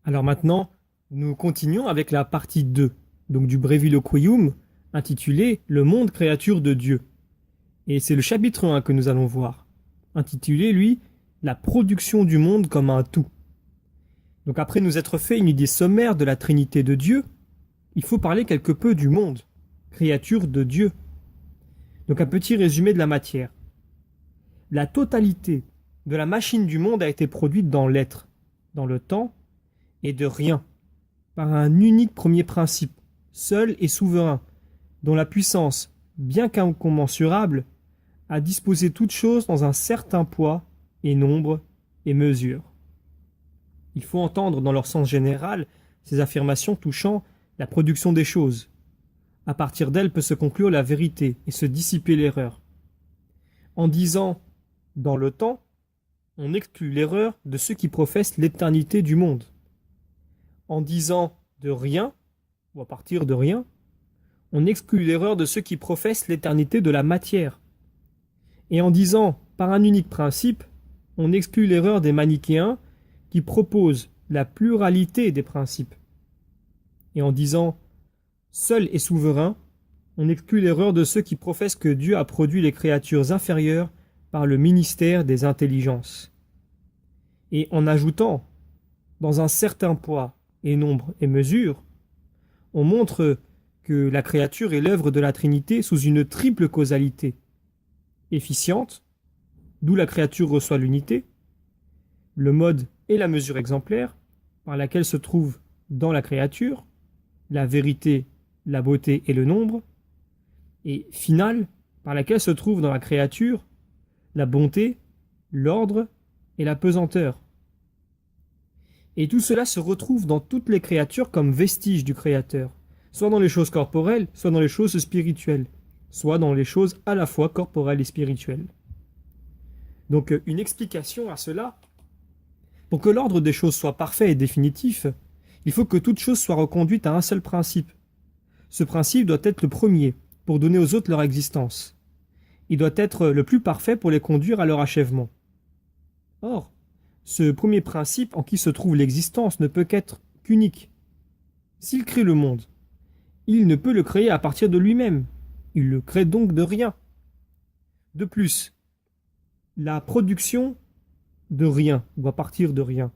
Alors maintenant, nous continuons avec la partie 2, donc du Breviloquium, intitulé Le monde créature de Dieu. Et c'est le chapitre 1 que nous allons voir, intitulé, lui, La production du monde comme un tout. Donc après nous être fait une idée sommaire de la Trinité de Dieu, il faut parler quelque peu du monde, créature de Dieu. Donc un petit résumé de la matière. La totalité de la machine du monde a été produite dans l'être, dans le temps, et de rien, par un unique premier principe, seul et souverain, dont la puissance, bien qu'incommensurable, a disposé toutes choses dans un certain poids et nombre et mesure. Il faut entendre dans leur sens général ces affirmations touchant la production des choses. À partir d'elles peut se conclure la vérité et se dissiper l'erreur. En disant « dans le temps », on exclut l'erreur de ceux qui professent l'éternité du monde. En disant « de rien », ou à partir de rien, on exclut l'erreur de ceux qui professent l'éternité de la matière. Et en disant « par un unique principe », on exclut l'erreur des manichéens qui proposent la pluralité des principes. Et en disant « seul et souverain », on exclut l'erreur de ceux qui professent que Dieu a produit les créatures inférieures par le ministère des intelligences. Et en ajoutant « dans un certain poids et nombre et mesure », on montre que la créature est l'œuvre de la Trinité sous une triple causalité. Efficiente, d'où la créature reçoit l'unité, le mode et la mesure exemplaire, par laquelle se trouve dans la créature, la vérité, la beauté et le nombre, et finale, par laquelle se trouve dans la créature, la bonté, l'ordre et la pesanteur. Et tout cela se retrouve dans toutes les créatures comme vestiges du Créateur, soit dans les choses corporelles, soit dans les choses spirituelles, soit dans les choses à la fois corporelles et spirituelles. Donc une explication à cela. Pour que l'ordre des choses soit parfait et définitif, il faut que toute chose soit reconduite à un seul principe. Ce principe doit être le premier, pour donner aux autres leur existence. Il doit être le plus parfait pour les conduire à leur achèvement. Or, ce premier principe en qui se trouve l'existence ne peut qu'être qu'unique. S'il crée le monde, il ne peut le créer à partir de lui-même. Il le crée donc de rien. De plus, la production de rien, ou à partir de rien,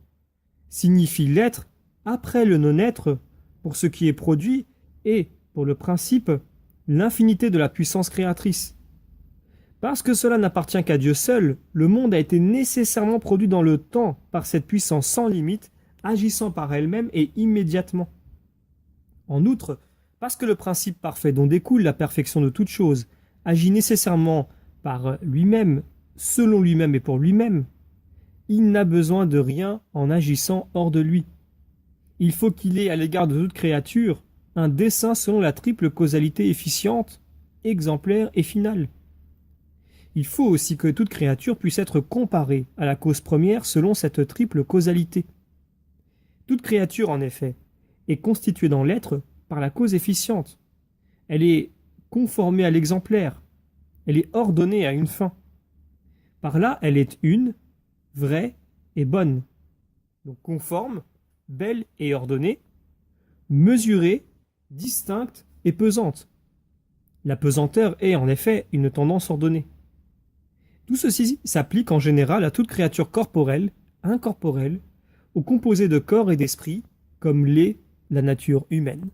signifie l'être après le non-être pour ce qui est produit et, pour le principe, l'infinité de la puissance créatrice. Parce que cela n'appartient qu'à Dieu seul, le monde a été nécessairement produit dans le temps par cette puissance sans limite, agissant par elle-même et immédiatement. En outre, parce que le principe parfait dont découle la perfection de toute chose agit nécessairement par lui-même, selon lui-même et pour lui-même, il n'a besoin de rien en agissant hors de lui. Il faut qu'il ait à l'égard de toute créature un dessein selon la triple causalité efficiente, exemplaire et finale. Il faut aussi que toute créature puisse être comparée à la cause première selon cette triple causalité. Toute créature, en effet, est constituée dans l'être par la cause efficiente. Elle est conformée à l'exemplaire. Elle est ordonnée à une fin. Par là, elle est une, vraie et bonne. Donc conforme, belle et ordonnée, mesurée, distincte et pesante. La pesanteur est en effet une tendance ordonnée. Tout ceci s'applique en général à toute créature corporelle, incorporelle, aux composés de corps et d'esprit, comme l'est la nature humaine.